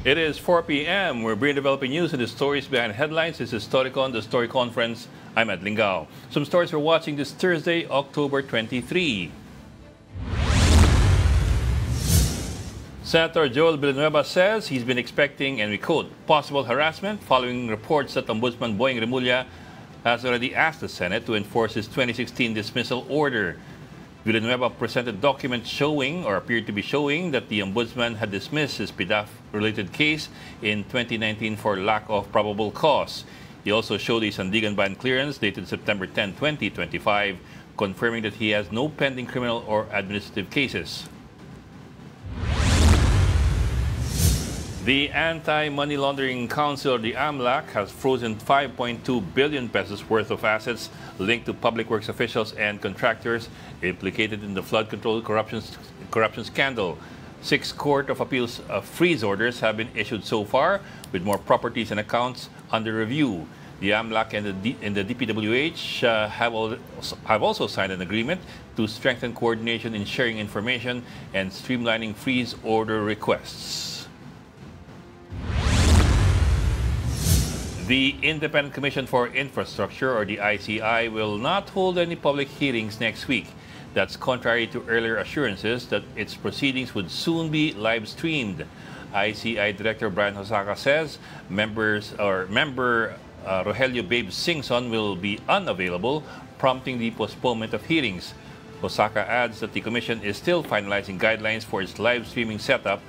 It is 4 p.m. We're bringing developing news and the stories behind headlines. This is Storycon, the Story Conference. I'm Ed Lingao. Some stories we're watching this Thursday, October 23. Senator Joel Villanueva says he's been expecting, and we quote, possible harassment following reports that Ombudsman Boying Remulla has already asked the Senate to enforce his 2016 dismissal order. Villanueva presented documents showing, or appeared to be showing, that the Ombudsman had dismissed his PDAF-related case in 2019 for lack of probable cause. He also showed a Sandigan ban clearance dated September 10, 2025, confirming that he has no pending criminal or administrative cases. The Anti-Money Laundering Council, or the AMLAC, has frozen 5.2 billion pesos worth of assets linked to public works officials and contractors implicated in the flood control corruption scandal. 6 Court of Appeals freeze orders have been issued so far, with more properties and accounts under review. The AMLAC and the DPWH have also signed an agreement to strengthen coordination in sharing information and streamlining freeze order requests. The Independent Commission for Infrastructure, or the ICI, will not hold any public hearings next week. That's contrary to earlier assurances that its proceedings would soon be live-streamed. ICI Director Brian Hosaka says member Rogelio Babe Singson will be unavailable, prompting the postponement of hearings. Hosaka adds that the Commission is still finalizing guidelines for its live-streaming setup,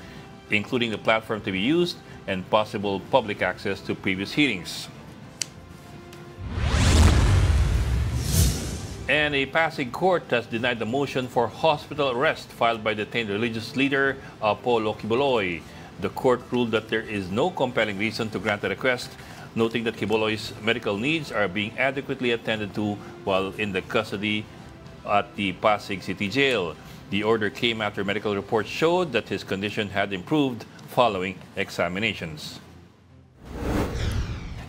including the platform to be used and possible public access to previous hearings. And a Pasig court has denied the motion for hospital arrest filed by detained religious leader Apollo Quiboloy. The court ruled that there is no compelling reason to grant the request, noting that Quiboloy's medical needs are being adequately attended to while in the custody at the Pasig City Jail. The order came after medical reports showed that his condition had improved following examinations.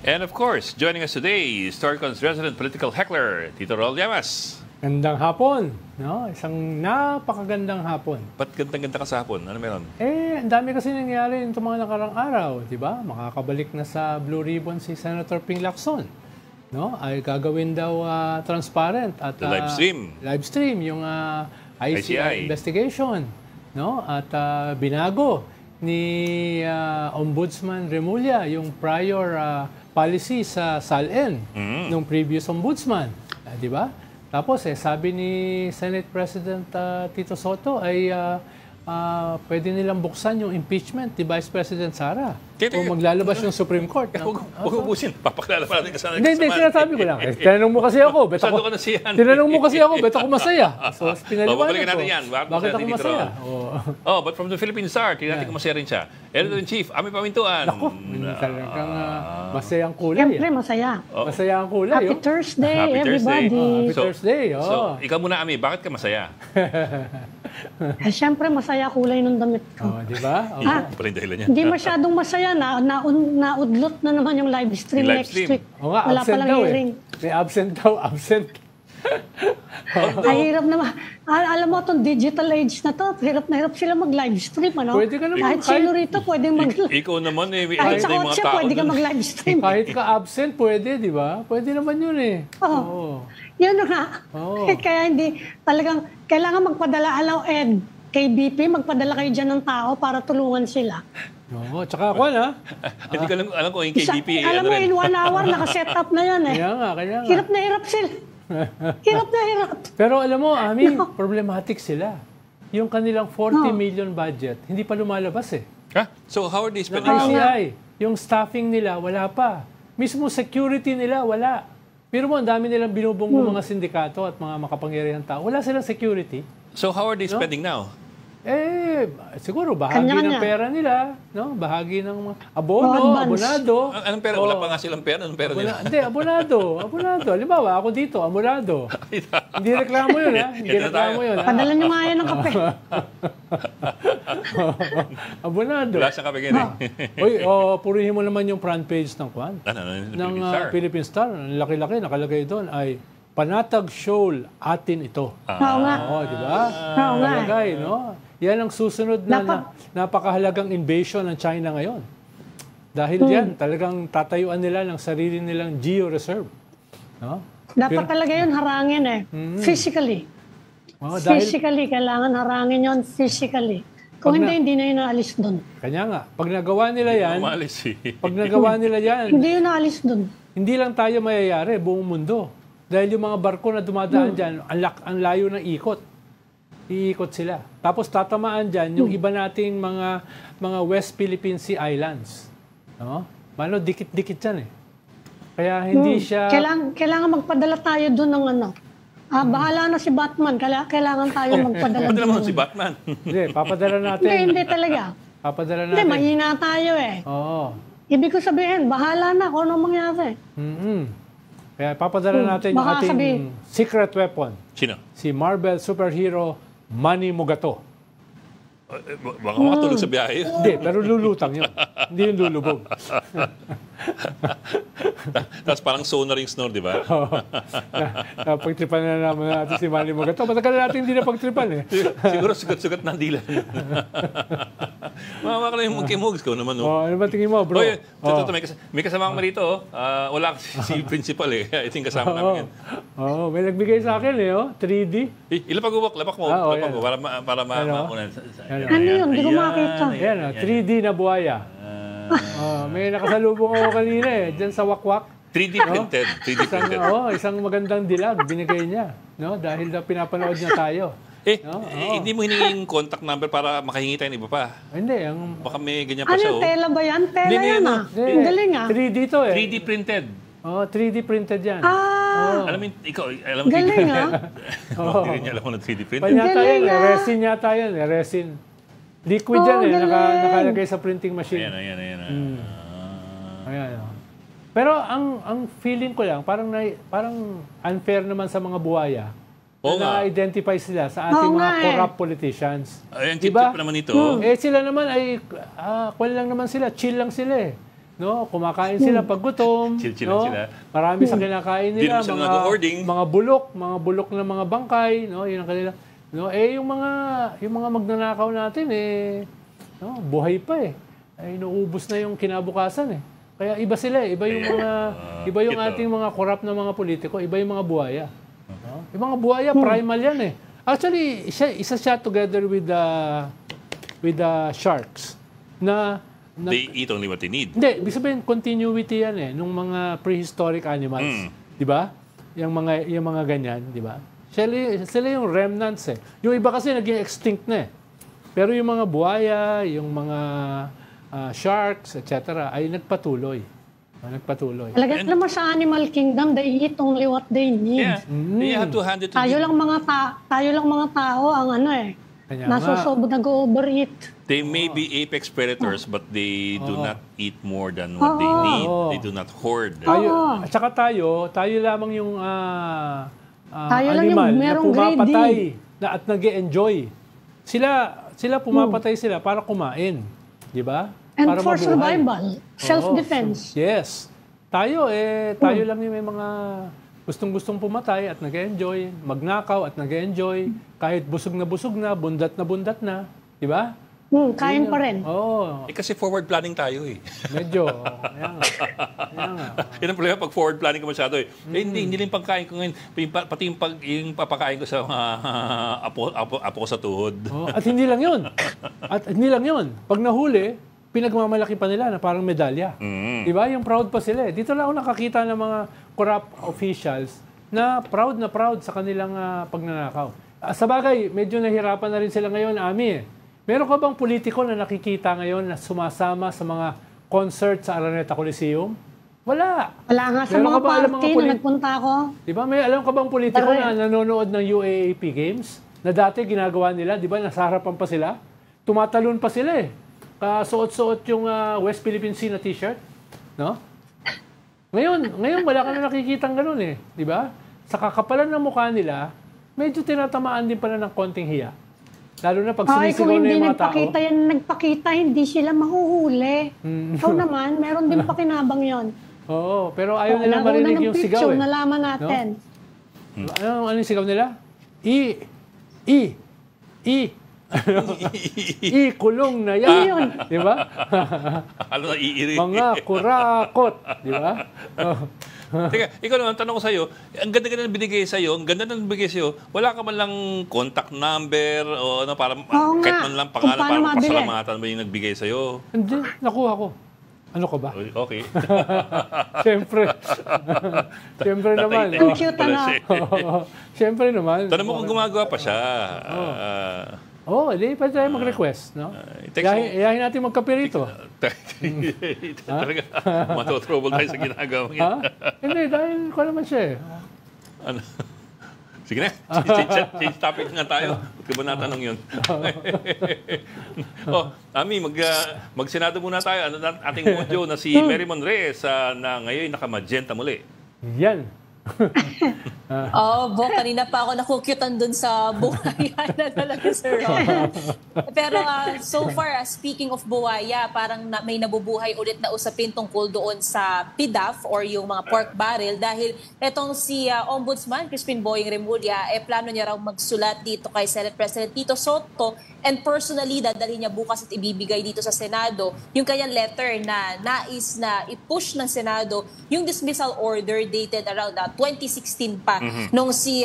And of course, joining us today is Storycon's resident political heckler, Tito Rol Llamas. Gandang hapon, no? Isang napakagandang hapon. Ba't gandang-ganda ka sa hapon? Ano meron? Ang dami kasi nangyari nitong mga nakarang araw, di ba? Makakabalik na sa Blue Ribbon si Senator Ping Lacson. No? Ay gagawin daw transparent at the live stream yung ICI investigation, no? At binago ni Ombudsman Remulla yung prior policy sa SALN nung previous ombudsman, di ba? Tapos sabi ni Senate President Tito Soto ay pwede nilang buksan yung impeachment ni Vice President Sara o maglalabas yung Supreme Court. Huwag ubusin. Papakilala pa natin kasama. Hindi, sinasabi ko lang. Tinanong mo kasi ako. Tinanong mo kasi ako, bet ako masaya. So, pinaliwanag ko. Bakit ako masaya? Oh, but from the Philippine Star, tingnan natin kung masaya rin siya. Editor-in-Chief, Ami Pamintuan. Naku, talagang masayang kulay. Siyempre, masaya. Masaya ang kulay. Happy Thursday, everybody. Happy Thursday. So, ikaw muna, Ami, bakit ka masaya? Siyempre, masaya kulay ng damit ko. Di ba? Hindi masyadong masaya na naudlot na naman yung live stream next week. Wala pa lang hearing. May absent daw, absent. Ay, hirap naman. Alam mo, itong digital age na to, hirap na hirap sila mag-live stream. Ano? Pwede ka naman. Kahit sino rito, pwede mag-live. Ikaw naman kahit sa kotse, pwede ka mag-live stream. Kahit ka absent, pwede, di ba? Pwede naman yun Oo. Yun nga. Kaya hindi, talagang, kailangan magpadala, Ed, kay BP, magpadala kayo dyan ng tao para tulungan sila. Oo, tsaka ako na. Hindi ko alam kung yung KBP. Alam mo, in 1 hour, nakaset up na yan Kaya nga. Hirap na hirap sila. Hirap na hirap. Pero alam mo, Ami, problematic sila. Yung kanilang 40 million budget, hindi pa lumalabas So how are they spending ICI, yung staffing nila, wala pa. Mismo security nila, wala. Pero mo, ang dami nilang binubong mga sindikato at mga makapangyarihang tao. Wala silang security. So how are they spending now? Siguro bahagi ng pera nila, no? Bahagi ng abonado. Anong pera? Wala pa nga silang pera. Anong pera nila? Hindi, abonado. Halimbawa, ako dito, abonado. Hindi reklamo yun, Hindi reklamo yun, Padala nyo nga yan ng kape. Abonado. Wala siyang kape ganyan. Purihin mo naman yung front page ng Philippine Star. Ang laki-laki, nakalagay doon ay Panatag Shoal, atin ito. Oo nga. Oo, di ba? Oo nga. Talagay, no? Yan ang susunod na napakahalagang invasion ng China ngayon. Dahil yan, talagang tatayuan nila ng sarili nilang geo-reserve. No? Dapat talaga yun harangin physically. Physically, kailangan harangin yun physically. Kung hindi na yun naalis doon. Kanya nga, pag nagawa nila yan, pag nagawa nila yan, hindi yun naalis doon. Hindi lang tayo mayayari, buong mundo. Dahil yung mga barko na dumadaan dyan, ang layo ng ikot. Iikot sila. Tapos tatamaan dyan yung iba nating mga West Philippine Sea Islands. No? Mano, dikit-dikit yan eh. Kaya hindi siya... Kailangan magpadala tayo doon ng ano. Bahala na si Batman. Kailangan tayo magpadala doon. Padala mo si Batman. Hindi, papadala natin. Hindi talaga. Papadala natin. Hindi, mahina tayo eh. Oo. Ibig ko sabihin, bahala na kung anong mangyari. Kaya papadala natin yung ating secret weapon. Sino? Si Marvel superhero Manny Mugato. Baka makatulog sa biyahe. Hindi, pero lulutang yun. Hindi yung lulubog. Tapos parang sonar yung snore, di ba? Pagtripan na naman natin si Manny Mugato. Matagal na natin hindi na pagtripan eh. Siguro sugat-sugat na ang dila. Mama ka na yung monkey-mugs ko naman. Ano ba tingin mo, bro? Oye, may kasama ko rito. Wala si principal eh. Ito yung kasama namin yan. May nagbigay sa akin eh. 3D. Lapak mo. Lapak mo. Para makunan. Ano yun? Hindi ko makakita. Yan, 3D na buhaya. May nakasalubong ako kanina eh. Diyan sa Wakwak. 3D printed. 3D printed. Isang magandang dilag binigay niya. No? Dahil pinapanood niya tayo. Hindi mo hiningi yung contact number para makahingi tayo ng iba pa. Hindi. Baka may ganyan pa siya. Ano, tela ba yan? Tela yan Ang galing 3D to eh. 3D printed. 3D printed yan. Alam mo, ikaw, alam mo, galing Hindi rin niya alam mo na 3D printed. Panyata yan, resin yata yan, resin. Liquid yan nakalagay sa printing machine. Ayan. Ayan. Pero ang feeling ko lang, parang unfair naman sa mga buhaya. Na-identify sila sa ating mga corrupt politicians. Ayan, diba? pa naman ito. Sila naman ay, kwan lang naman sila, chill lang sila eh. No, kumakain sila pag gutom. Chill no? sila. Marami sa kinakain nila, mga bulok na mga bangkay, no, yun ang kanila. No, yung mga magnanakaw natin no, buhay pa eh. Ay inuubos na yung kinabukasan eh. Kaya iba sila eh, iba yung ating mga corrupt na mga politiko, iba yung mga buhaya. No? Yung mga buhaya primal yan eh. Actually, isa siya together with the sharks na they eat only what they need. Hindi, ibig sabihin continuity yan eh nung mga prehistoric animals, 'di ba? Yung mga ganyan, 'di ba? Sila yung remnants eh. Yung iba kasi naging extinct na eh. Pero yung mga buhaya, yung mga sharks, etc. ay nagpatuloy. Talaga naman sa animal kingdom, they eat only what they need. Yeah. They have to hand it to tayo lang mga tao ang nag-overeat. They may be apex predators, but they do not eat more than what they need. They do not hoard. At saka tayo lamang yung animal na pumapatay at nag-e-enjoy. Sila pumapatay sila para kumain. Di ba? And para for mabuhay. survival, self-defense. Yes. Tayo lang yung may mga gustong-gustong pumatay at nag-e-enjoy, magnakaw at nag-e-enjoy, kahit busog na, bundat na. Di ba? Kain pa rin. Kasi forward planning tayo eh. Medyo. Yan ang problema pag forward planning ka masyado eh. Hindi lang pagkain ko ngayon. Pati yung papakain ko sa apo ko sa tuhod. At hindi lang yun. Pag nahuli, pinagmamalaki pa nila na parang medalya. Diba? Yung proud pa sila eh. Dito lang ako nakakita ng mga corrupt officials na proud sa kanilang pagnanakaw. Sa bagay, medyo nahirapan na rin sila ngayon, Ami eh. Meron ka bang politiko na nakikita ngayon na sumasama sa mga concert sa Araneta Coliseum? Wala. Wala nga sa mga party na nagpunta ako. Diba? May alam ka bang politiko na nanonood ng UAAP Games? Na dati ginagawa nila, di ba? Nasa harapan pa sila. Tumatalon pa sila eh. Suot-suot yung West Philippine Sea na t-shirt. No? Ngayon wala ka na nakikitang ganun eh. Di ba? Sa kakapalan ng mukha nila, medyo tinatamaan din pala ng konting hiya. Lalo na pag sumisigaw na yung mga tao. Kung nagpakita, hindi sila mahuhuli. Ikaw naman, meron din pakinabang yon. Oo, pero ayaw nila marinig yung sigaw eh. Nalaman natin. No? Ano yung sigaw nila? I, kulong na yan. Di ba? Ano na iiri? Mga kurakot. Di ba? Teka, ikaw naman, tanong ko sa'yo, ang ganda-ganda na binigay sa'yo, ang ganda na binigay sa'yo, wala ka man lang contact number o ano, para kahit man lang pangalan, para pasalamatan mo yung nagbigay sa'yo? Hindi, nakuha ko. Ano ka ba? Okay. Siyempre. Siyempre naman. Ang cute na. Siyempre naman. Tanong mo kung gumagawa pa siya. Hindi pa tayo mag-request. No? Iyahin natin magkape rito. Talaga, matotrouble tayo sa ginagawa mo. Hindi, dahil ko naman siya eh. Ano? Sige na, change topic nga tayo. Ba't ka ba natanong yun? Ami, mag-senado muna tayo. Ating modyo na si Mary Monrez na ngayon naka-magenta muli. Yan. Bo, kanina pa ako nakukyutan dun sa buhaya na talaga, Sir Ron. Pero so far, speaking of buhaya, parang may nabubuhay ulit na usapin tungkol doon sa PDAF or yung mga pork barrel dahil etong si Ombudsman Crispin Boying Remulla, plano niya raw magsulat dito kay Senate President Tito Soto and personally dadalhin niya bukas at ibibigay dito sa Senado yung kanyang letter na nais na i-push ng Senado yung dismissal order dated around 2016 pa nung si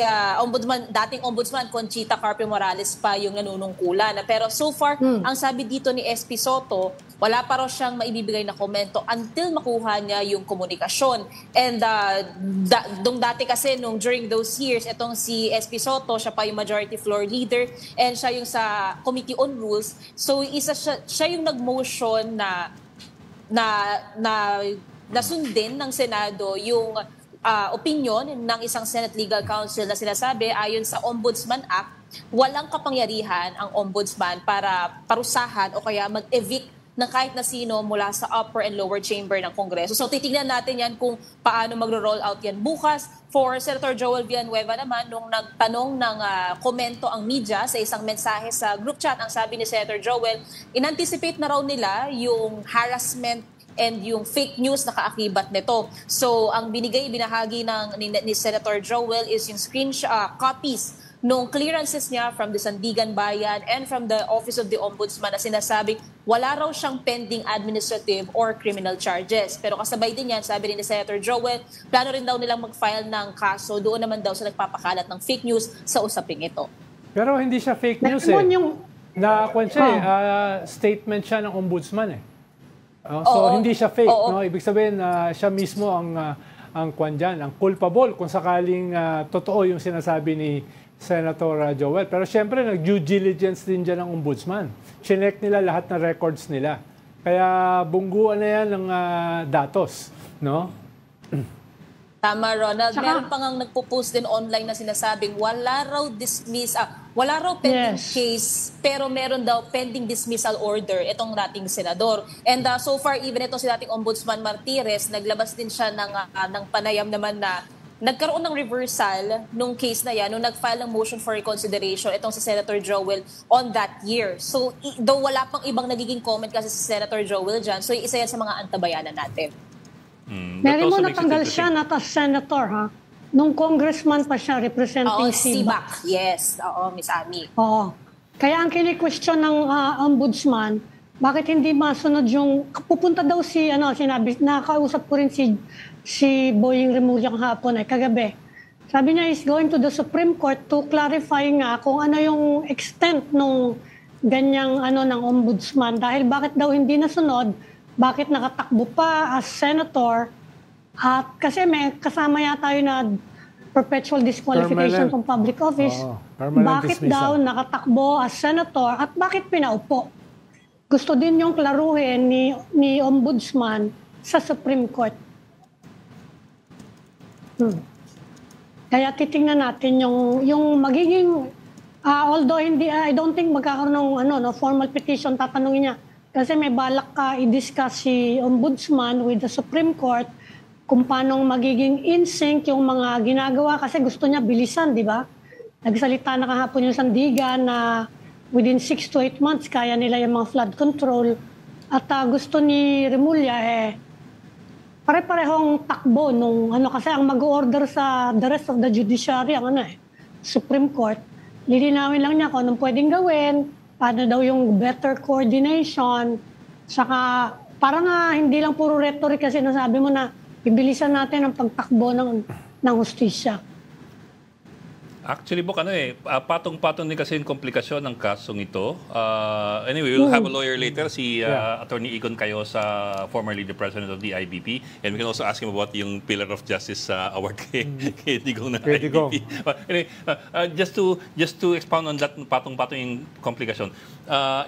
dating Ombudsman Conchita Carpio Morales pa yung nanunungkulan. Pero so far, ang sabi dito ni SP Soto, wala pa raw siyang maibibigay na komento until makuha niya yung komunikasyon. And dati kasi during those years, itong si SP Soto, siya pa yung majority floor leader and siya yung sa Committee on Rules. So siya yung nag-motion na sundin ng Senado yung opinion ng isang Senate Legal Counsel na sinasabi ayon sa Ombudsman Act, walang kapangyarihan ang Ombudsman para parusahan o kaya mag-evict ng kahit na sino mula sa upper and lower chamber ng Kongreso. So titignan natin yan kung paano magro-roll out yan bukas. For Senator Joel Villanueva naman, nung nagtanong ng komento ang media sa isang mensahe sa group chat, ang sabi ni Senator Joel, in-anticipate na raw nila yung harassment and yung fake news na kaakibat nito. So, ang binahagi ni Senator Joel is yung copies nung clearances niya from the Sandigan Bayan and from the Office of the Ombudsman na sinasabing wala raw siyang pending administrative or criminal charges. Pero kasabay din yan, sabi rin ni Senator Joel, plano rin daw nilang mag-file ng kaso. Doon naman daw sa nagpapakalat ng fake news sa usaping ito. Pero hindi siya fake news statement siya ng Ombudsman eh. Hindi siya fake, no? Ibig sabihin siya mismo ang kwan dyan, ang culpable kung sakaling totoo yung sinasabi ni Senator Joel. Pero siyempre nag-due diligence din dyan ng Ombudsman. Chinek nila lahat ng records nila. Kaya bungguan na yan ng datos, no? Tama, Ronald. Meron pa ngang nagpo-post din online na sinasabing wala raw pending case, pero meron daw pending dismissal order itong dating senador. And so far, even itong si dating Ombudsman Martires, naglabas din siya ng panayam naman na nagkaroon ng reversal nung case na yan, nung nag-file ng motion for reconsideration itong si Senator Joel on that year. So, though wala pang ibang nagiging comment kasi si Senator Joel dyan, so isa yan sa mga antabayanan natin. Meron mo natanggal siya na senator, ha? Nung congressman pa siya, representing CBAC. Yes. Oo, Miss Ami. Oo. Kaya ang kini-question ng ombudsman, bakit hindi masunod yung, pupunta daw sinabi, nakausap ko rin si Boying Remulla kahapon, kagabi. Sabi niya is going to the Supreme Court to clarify nga kung ano yung extent nung ganyang ng ombudsman. Dahil bakit daw hindi nasunod, bakit nakatakbo pa as senator, at kasi may kasama yata tayo na perpetual disqualification from public office. Bakit daw nakatakbo as senator at bakit pinaupo? Gusto din yung klaruhin ni Ombudsman sa Supreme Court. Kaya titingnan natin yung magiging although hindi I don't think magkakaroon ng formal petition, tatanungin niya kasi may balak i-discuss si Ombudsman with the Supreme Court kung paano magiging in sync yung mga ginagawa kasi gusto niya bilisan, di ba? Nagsalita na kahapon yung Sandigan na within 6 to 8 months kaya nila yung mga flood control at gusto ni Remulla pare-parehong takbo nung kasi ang mag-order sa the rest of the judiciary ang Supreme Court. Lilinawin lang niya kung anong pwedeng gawin, paano daw yung better coordination, saka parang hindi lang puro rhetoric kasi nasabi mo na ibilisan natin ang pagtakbo ng hustisya. Actually, Bok, patong-patong din kasi yung komplikasyon ng kasong ito. Anyway, we'll have a lawyer later, si Attorney Egon Cayosa, formerly the president of the IBP. And we can also ask him about yung Pillar of Justice Award kay Digong na IBP. But anyway, just to expound on that patong-patong yung komplikasyon.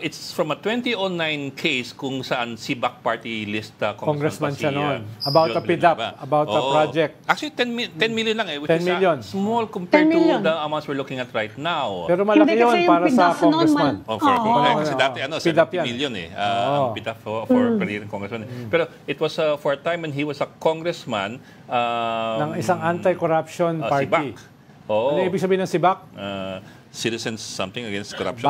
It's from a 2009 case kung saan Sibak party list Congressman siya noon. About a PDAP, about a project. Actually, 10 million lang which 10 million. Is small compared to the amounts we're looking at right now. Pero malaki yun para sa congressman. Kasi dati 70 million ang PDAP for per congressman. Pero it was for a time when he was a congressman ng isang anti-corruption party. Sibak. Ano ibig sabihin ng Sibak? Citizens something against corruption.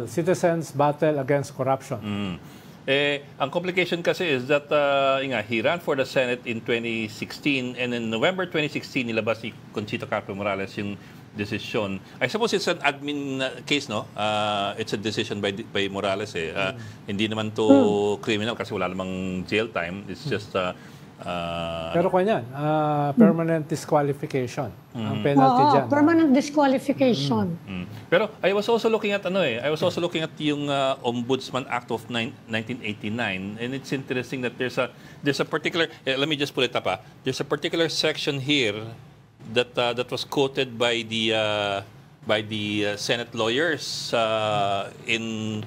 Citizens battle against corruption. Ang complication kasi is that he ran for the Senate in 2016 and in November 2016 nilabas si Conchita Carpio Morales yung decision. I suppose it's an admin case, no? It's a decision by Morales. Hindi naman to criminal kasi wala namang jail time. It's just pero kanyan, permanent disqualification. Ang penalty dyan. Permanent disqualification. Pero I was also looking at yung Ombudsman Act of 1989, and it's interesting that there's a particular let me just pull it up. There's a particular section here that was quoted by the Senate lawyers in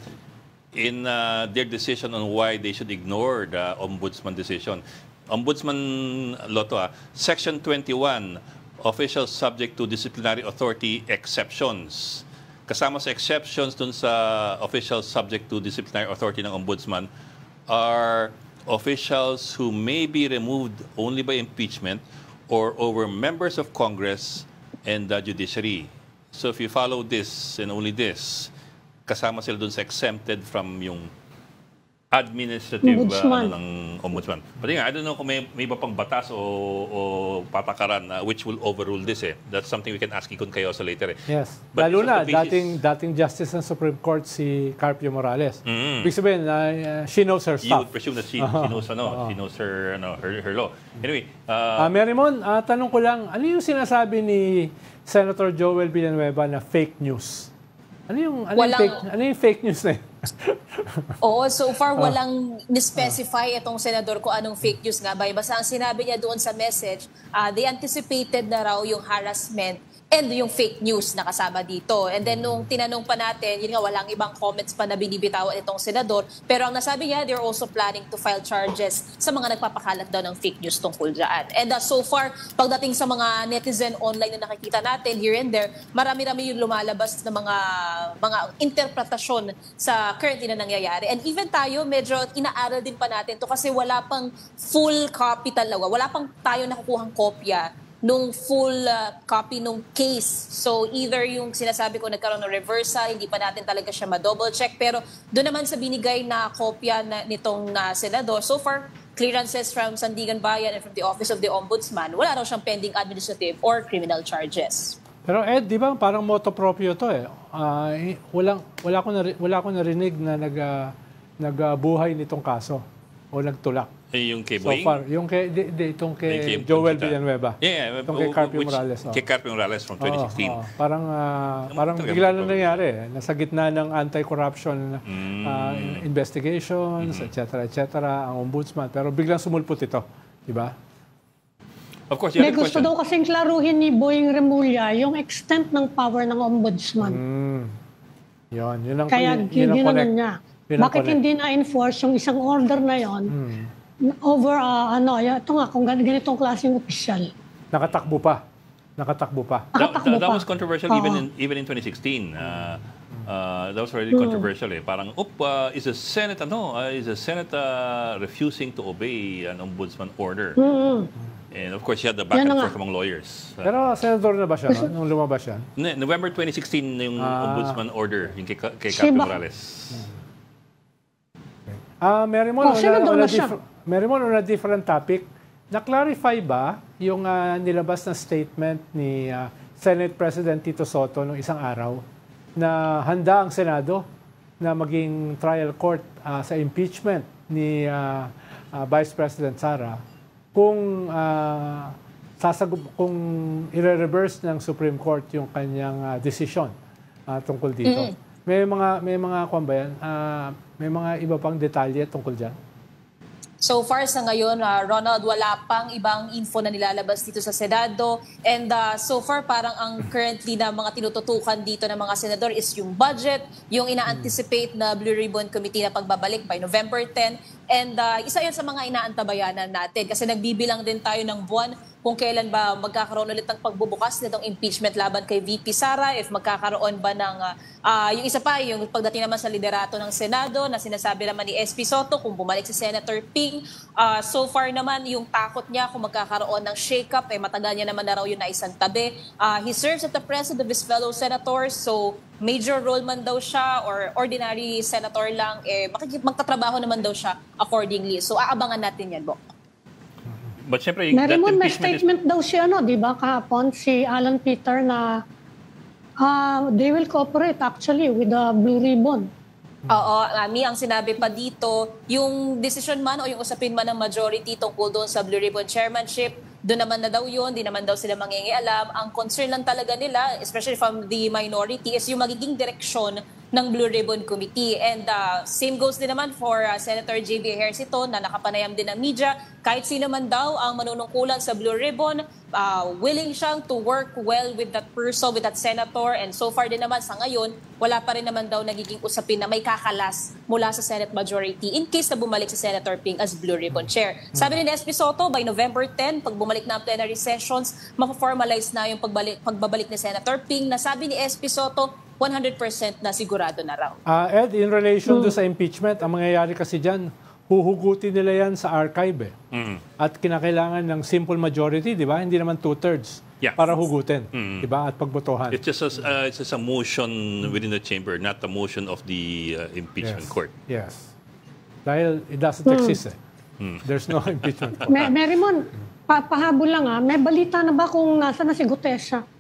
their decision on why they should ignore the Ombudsman decision. Ombudsman Lotto, Section 21, officials subject to disciplinary authority exceptions. Kasama sa exceptions dun sa officials subject to disciplinary authority ng Ombudsman are officials who may be removed only by impeachment or over members of Congress and the judiciary. So if you follow this and only this, kasama sila dun sa exempted from yung administrative ng ombudsman. But I don't know kung may iba pang batas o patakaran which will overrule this. That's something we can ask Egon Cayosa later. Yes. Lalo na, dating Justice ng Supreme Court si Carpio Morales. Ibig sabihin, she knows her stuff. You would presume that she knows, she knows her law. Anyway. Merimon, tanong ko lang, ano yung sinasabi ni Senator Joel Villanueva na fake news? Ano yung fake news na yun? Oo, so far walang ni-specify itong senador ko anong fake news nga ba. Basta ang sinabi niya doon sa message, they anticipated na raw yung harassment and yung fake news na kasama dito. And then nung tinanong pa natin, yun nga, walang ibang comments pa na binibitawan itong senador. Pero ang nasabi niya, they're also planning to file charges sa mga nagpapakalat daw ng fake news tungkol dyan. And so far, pagdating sa mga netizen online na nakikita natin here and there, marami-rami yung lumalabas na mga interpretasyon sa currently na nangyayari. And even tayo, medyo inaaral din pa natin to kasi wala pang full copy talaga. Wala pang tayo nakukuhang kopya nung full copy nung case. So either yung sinasabi ko nagkaroon ng reversal, hindi pa natin talaga siya ma-double check. Pero doon naman sa binigay na kopya nitong senador, so far, clearances from Sandigan Bayan and from the Office of the Ombudsman, wala raw siyang pending administrative or criminal charges. Pero Ed, di ba parang moto proprio to wala ko narinig na nagbuhay nitong kaso o nagtulak. Yung kay So Boeing? far, itong kay Joel Villanueva. Itong kay Carpio Morales. Kay Carpio Morales from 2016. Parang bigla na nangyari. Nasa gitna ng anti-corruption investigations, etc. ang ombudsman. Pero biglang sumulpot ito. Di ba? Of course, may gusto daw kasing klaruhin ni Boying Remulla yung extent ng power ng ombudsman. Yun ang kaya ginanon niya. Bakit hindi na-enforce yung isang order na yon over, ito nga, kung ganitong klaseng opisyal. Nakatakbo pa. That was controversial even in 2016. That was already controversial. Parang, is the Senate refusing to obey an ombudsman order? And of course, she had the back and forth among lawyers. Pero senador na ba siya nung lumabas siya? November 2016 yung ombudsman order, yung kay Carpio Morales. Merimon, on a different topic, na-clarify ba yung nilabas na statement ni Senate President Tito Soto noong isang araw na handa ang Senado na maging trial court sa impeachment ni Vice President Sara kung kung i-reverse ng Supreme Court yung kanyang decision tungkol dito. May mga kumbayan, may mga iba pang detalye tungkol diyan. So far sa ngayon, Ronald, wala pang ibang info na nilalabas dito sa Senado. And so far, parang ang currently na mga tinututukan dito ng mga senador is yung budget, yung ina-anticipate na Blue Ribbon Committee na pagbabalik by November 10. And isa yan sa mga inaantabayanan natin kasi nagbibilang din tayo ng buwan kung kailan ba magkakaroon ulit ng pagbubukas nitong impeachment laban kay VP Sara, if magkakaroon ba ng, yung isa pa, yung pagdating naman sa liderato ng Senado na sinasabi naman ni SP Soto kung bumalik si Senator Ping. So far naman, yung takot niya kung magkakaroon ng shake-up, matagal niya naman na raw yun na isang tabi. He serves at the president of his fellow senators, so major role man daw siya or ordinary senator lang, magtatrabaho naman daw siya accordingly. So aabangan natin yan, Bok. But syempre, Meron may statement daw siya, di ba, kahapon, si Alan Peter na they will cooperate actually with the Blue Ribbon. Oo, ang sinabi pa dito, yung decision man o yung usapin man ng majority tungkol doon sa Blue Ribbon Chairmanship, doon naman na daw yun, di naman daw sila mangingialam. Ang concern lang talaga nila, especially from the minority, is yung magiging direksyon ng Blue Ribbon Committee. And same goes din naman for Senator J.B. Ejercito na nakapanayam din ng media. Kahit sino man daw ang manunungkulan sa Blue Ribbon, willing siyang to work well with that person, with that senator. And so far din naman sa ngayon, wala pa rin naman daw nagiging usapin na may kakalas mula sa Senate majority in case na bumalik si Senator Ping as Blue Ribbon Chair. Sabi ni SP Soto, by November 10, pag bumalik na ang plenary sessions, ma-formalize na yung pagbabalik ni Senator Ping na sabi ni SP Soto, 100% na sigurado na raw. Ed, in relation to sa impeachment, ang mangyayari kasi dyan, huhugutin nila yan sa archive. At kinakailangan ng simple majority, di ba? Hindi naman 2/3 para hugutin, di ba? At pagbotohan. It's just a motion within the chamber, not a motion of the impeachment court. Yes. Dahil it doesn't exist. There's no impeachment court. Merimon, pahabol lang may balita na ba kung nasa na si Gutesa?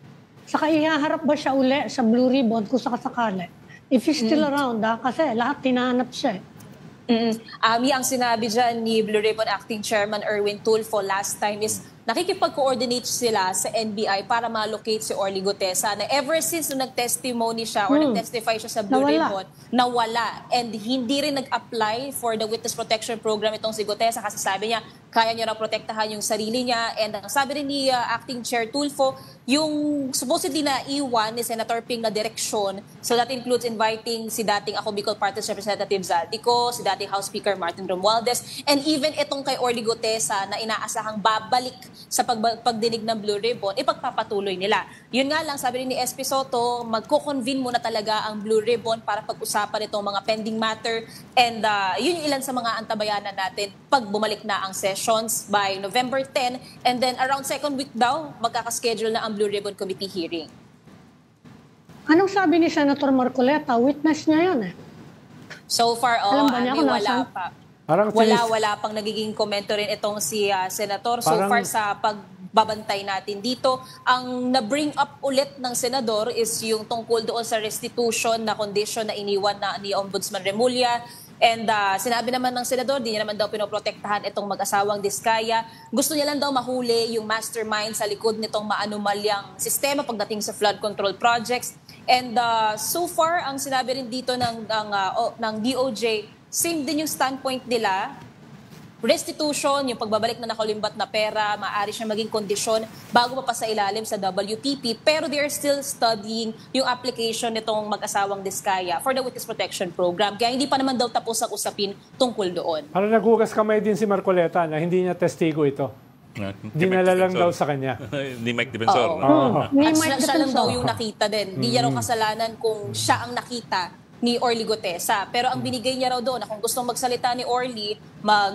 Saka ihaharap ba siya uli sa Blue Ribbon kung sakasakali? If he's still around, kasi lahat tinahanap siya. Ang sinabi dyan ni Blue Ribbon Acting Chairman Erwin Tulfo last time is nakikipag-coordinate sila sa NBI para ma-locate si Orly Gutesa na ever since nung nag-testimony siya or nag-testify siya sa Blue Ribbon, nawala. And hindi rin nag-apply for the Witness Protection Program itong si Gutesa kasi sabi niya, kaya niya na protektahan yung sarili niya. And ang sabi rin ni Acting Chair Tulfo, yung supposedly na iwan ni Senator Ping na direksyon, so that includes inviting si dating Ako Bicol Party's Representative Zaldico, si dating House Speaker Martin Romualdez, and even itong kay Orly Gutesa na inaasahang babalik sa pagdinig ng Blue Ribbon, ipagpapatuloy nila. Yun nga lang, sabi rin ni SP Soto, magko-convene muna talaga ang Blue Ribbon para pag-usapan itong mga pending matter, and yun yung ilan sa mga antabayanan natin pag bumalik na ang sessions by November 10, and then around second week daw, magkakaschedule na ang Blue Ribbon Committee hearing. Anong sabi ni Senator Marcoleta? Witness niya yan So far, wala pa. Wala pang nagiging komento rin itong si Senator. So far sa pagbabantay natin dito, ang na-bring up ulit ng Senador is yung tungkol doon sa restitution na condition na iniwan na ni Ombudsman Remulla. And sinabi naman ng Senador, di niya naman daw pinoprotektahan itong mag-asawang Diskaya. Gusto niya lang daw mahuli yung mastermind sa likod nitong maanumalyang sistema pagdating sa flood control projects. And so far, ang sinabi rin dito ng DOJ, same din yung standpoint nila. Restitution, yung pagbabalik na nakalimbat na pera, maaari siya maging kondisyon bago pa sa ilalim sa WPP. Pero they are still studying yung application nitong mag-asawang Diskaya for the Witness Protection Program. Kaya hindi pa naman daw tapos ang usapin tungkol doon. Parang naghugas kamay din si Marcoleta na hindi niya testigo ito. Dinala lang daw sa kanya. Ni Mike Defensor. Siya lang daw yung nakita din. Hindi niya raw kasalanan kung siya ang nakita ni Orly Gutesa. Pero ang binigay niya raw doon na kung gustong magsalita ni Orly,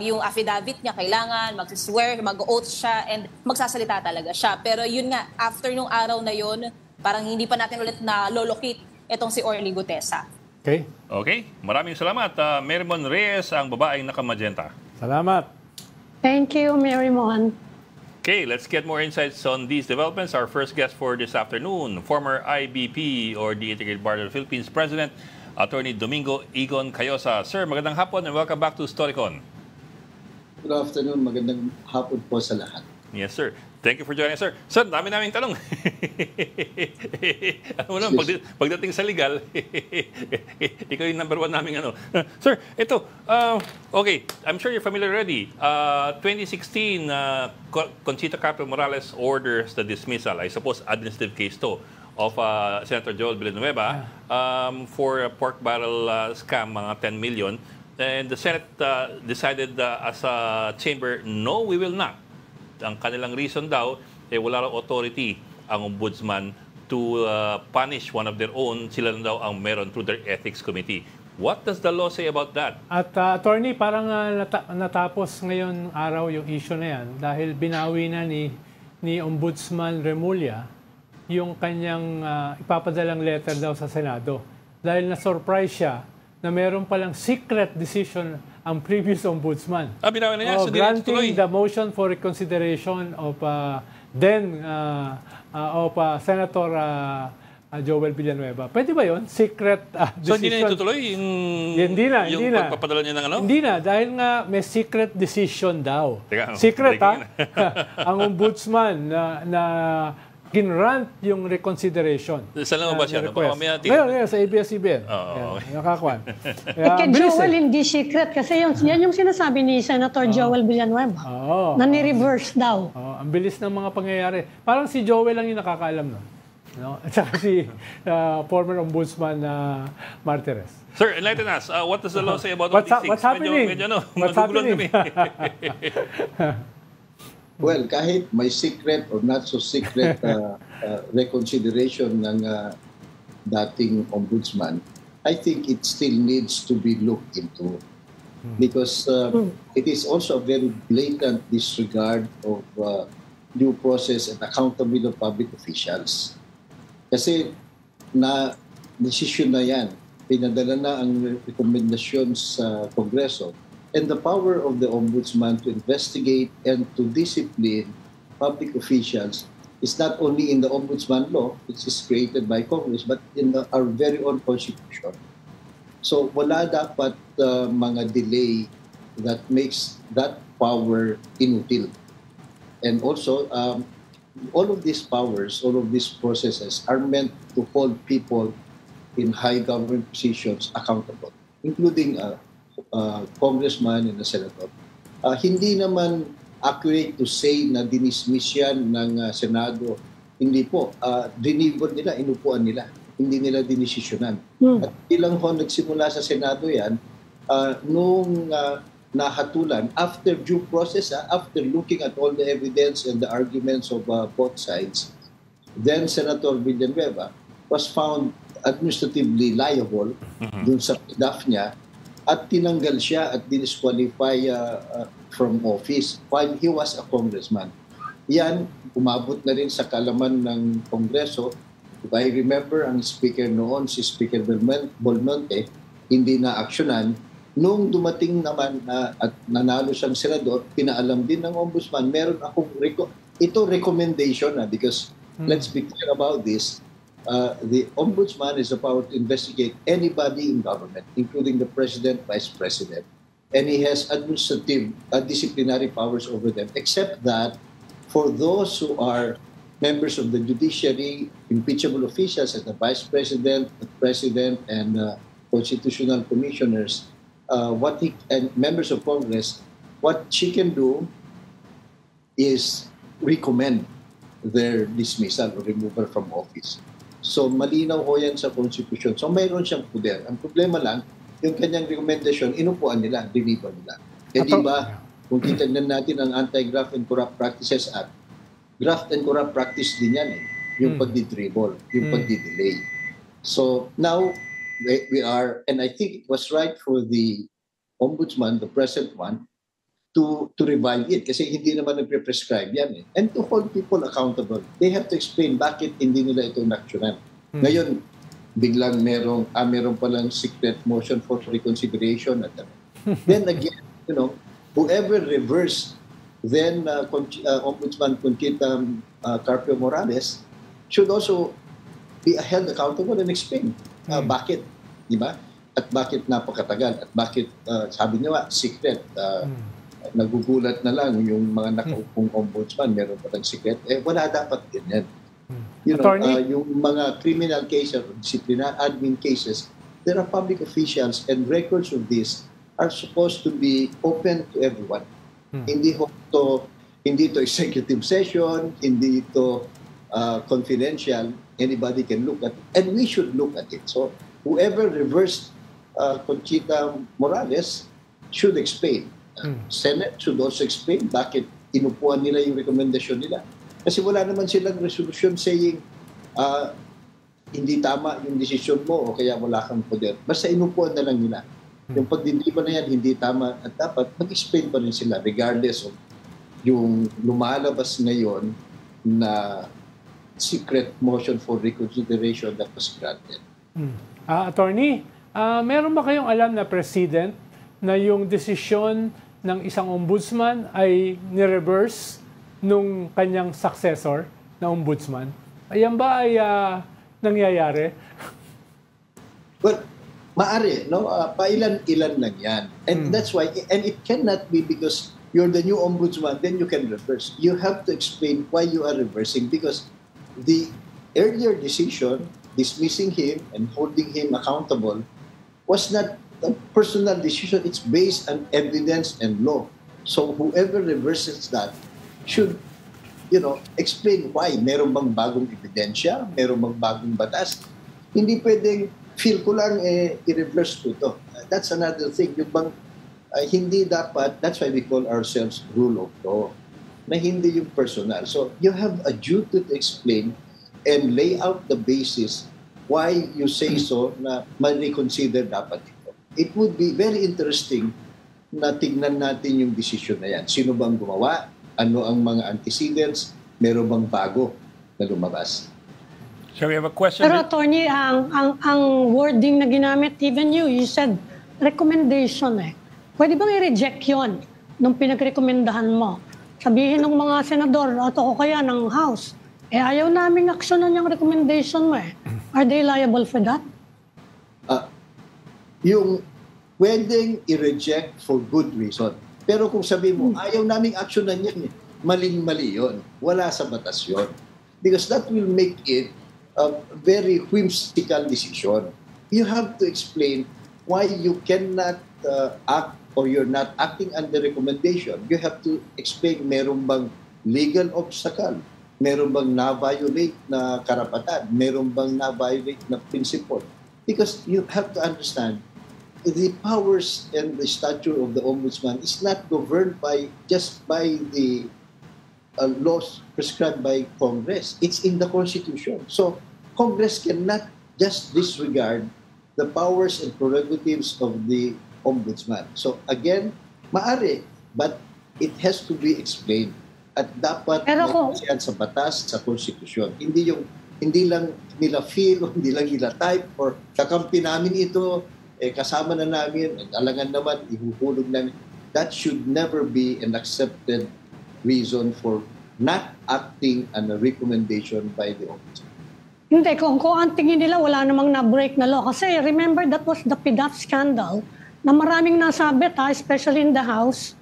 yung affidavit niya kailangan, mag-swear, mag-oath siya, and magsasalita talaga siya. Pero yun nga, after nung araw na yun, parang hindi pa natin ulit na lolocate itong si Orly Gutesa. Okay. Maraming salamat. Merimon Reyes, ang babaeng nakamagenta. Salamat. Thank you, Mary Mon. Okay, let's get more insights on these developments. Our first guest for this afternoon, former IBP or the Integrated Bar of the Philippines President, Attorney Domingo Igon Cayosa. Sir, magandang hapon and welcome back to Storycon. Good afternoon, magandang hapon po sa lahat. Yes, sir. Thank you for joining us, sir. Sir, dami naming tanong. Alam mo naman, pagdating sa legal, ikaw yung number one naming ano. Sir, ito, okay, I'm sure you're familiar already. 2016, Conchita Capital Morales orders the dismissal, I suppose administrative case to, of Senator Joel Villanueva for a pork barrel scam, mga 10 million. And the Senate decided as a chamber, no, we will not. Ang kanilang reason daw, wala raw authority ang ombudsman to punish one of their own. Sila lang daw ang meron through their ethics committee. What does the law say about that? At attorney, parang natapos ngayon araw yung issue na yan dahil binawi na ni Ombudsman Remulla yung kanyang ipapadalang letter daw sa Senado. Dahil na-surprise siya na meron palang secret decision ang previous ombudsman. Binawi na niya. So granting the motion for reconsideration of Senator Joel Villanueva. Pwede ba yun? Secret decision. So hindi na itutuloy hindi na. pagpapadala niya ng ano? Hindi na. Dahil nga may secret decision daw. Teka, secret ang ombudsman na ginrant yung reconsideration. Saan lang ba siya? Ngayon, sa ABS-CBN. Nakakuan. Kay Joel, hindi secret kasi yan yung sinasabi ni Senator Joel Villanueva na ni-reverse daw. Ang bilis ng mga pangyayari. Parang si Joel lang yung nakakaalam nun. No? At saka si former ombudsman Martires. Sir, enlighten us. What does the law say about all these things? What's happening? What's happening? Well, kahit may secret or not so secret reconsideration ng dating ombudsman, I think it still needs to be looked into because it is also a very blatant disregard of due process and accountability of public officials. Kasi decision na yan, pinadala na ang rekomendasyon sa Kongreso. And the power of the ombudsman to investigate and to discipline public officials is not only in the ombudsman law, which is created by Congress, but in our very own constitution. So wala dapat mga delay that makes that power inutil. And also, all of these powers, all of these processes are meant to hold people in high government positions accountable, including congressman and a senator. Hindi naman accurate to say na dinismiss yan ng Senado. Hindi po. Diniver nila, inupuan nila. Hindi nila dinisisyonan. At ilang ho nagsimula sa Senado yan, nung nahatulan, after due process, after looking at all the evidence and the arguments of both sides, then Senator Villanueva was found administratively liable dun sa PDAF niya at tinanggal siya at disqualify from office while he was a congressman. Yan, umabot na rin sa kalaman ng Kongreso. If I remember, ang speaker noon, si Speaker Bolmonte, hindi na aksyonan. Nung dumating naman at nanalo siyang senador, pinaalam din ng ombudsman, meron akong recommendation because let's be clear about this. The ombudsman is the power to investigate anybody in government, including the president, vice president. And he has administrative, disciplinary powers over them, except that for those who are members of the judiciary, impeachable officials, and the vice president, the president, and constitutional commissioners, and members of Congress, what she can do is recommend their dismissal or removal from office. So, malinaw ho yan sa Constitution. So, mayroon siyang poder. Ang problema lang, yung kanyang recommendation, inupuan nila, deliver nila. Eh, di ba, kung titignan natin ang Anti-Graft and Corrupt Practices Act, graft and corrupt practice din yan yung pagdi-dribble, yung pagdi-delay. So, now, we are, and I think it was right for the ombudsman, the present one, to revive it kasi hindi naman nagpe-prescribe yan and to hold people accountable. They have to explain bakit hindi nila ito inaksyonan. Ngayon, biglang meron palang secret motion for reconsideration at then again, whoever reversed then Ombudsman Conchita Carpio Morales should also be held accountable and explain bakit, di ba? At bakit napakatagal, at bakit, sabi niyo secret, nagugulat na lang yung mga nakaupong ombudsman, meron pa ng secret, wala dapat ganyan. You know, yung mga criminal cases, disciplinary admin cases, there are public officials and records of this are supposed to be open to everyone. Hindi to executive session, hindi to confidential, anybody can look at it. And we should look at it. So whoever reversed Conchita Morales should explain. Senate should also explain bakit inupuan nila yung rekomendasyon nila. Kasi wala naman silang resolution saying hindi tama yung desisyon mo o kaya wala kang poder. Basta inupuan na lang nila. Yung pagdiliban na yan, hindi tama at dapat mag-explain pa rin sila regardless of yung lumalabas ngayon na secret motion for reconsideration that was granted. Attorney, meron ba kayong alam na president na yung desisyon ng isang ombudsman ay ni-reverse nung kanyang successor na ombudsman? Ayan ba ay nangyayari? Well, maari, no? Pailan-ilan lang yan. And that's why, and it cannot be because you're the new ombudsman, then you can reverse. You have to explain why you are reversing because the earlier decision, dismissing him and holding him accountable, was not a personal decision. It's based on evidence and law. So whoever reverses that should, explain why. Meron bang bagong ebidensya? Meron bang bagong batas? Hindi pwedeng feel ko lang i-reverse ko ito. That's another thing. Yung bang hindi dapat, that's why we call ourselves rule of law, na hindi yung personal. So you have a duty to explain and lay out the basis why you say so na ma-reconsider dapat ito. It would be very interesting na tignan natin yung decision na yan. Sino bang gumawa? Ano ang mga antecedents? Meron bang bago na lumabas? So we have a question. Pero attorney, ang wording na ginamit, even you said recommendation Pwede bang i-reject yun nung pinagrekomendahan mo? Sabihin ng mga senador at o kaya ng House, ayaw naming aksyonan yung recommendation mo Are they liable for that? Yung pwedeng i-reject for good reason. Pero kung sabi mo, ayaw naming aksyonan yan, maling-mali yun. Wala sa batas yun. Because that will make it a very whimsical decision. You have to explain why you cannot act or you're not acting under recommendation. You have to explain meron bang legal obstacle, meron bang na-violate na karapatan, meron bang na-violate na principle. Because you have to understand the powers and the stature of the ombudsman is not governed just by the laws prescribed by Congress. It's in the Constitution. So Congress cannot just disregard the powers and prerogatives of the ombudsman. So again, maari, but it has to be explained. At dapat yan sa batas, sa Constitution. Hindi lang nila feel, hindi lang nila type, or kakampi namin ito, kasama na namin, alangan naman, ihuhulog namin. That should never be an accepted reason for not acting on a recommendation by the ombudsman. Hindi, kung ang tingin nila, wala namang na-break na law. Kasi remember, that was the PDAP scandal na maraming nasabit, especially in the House.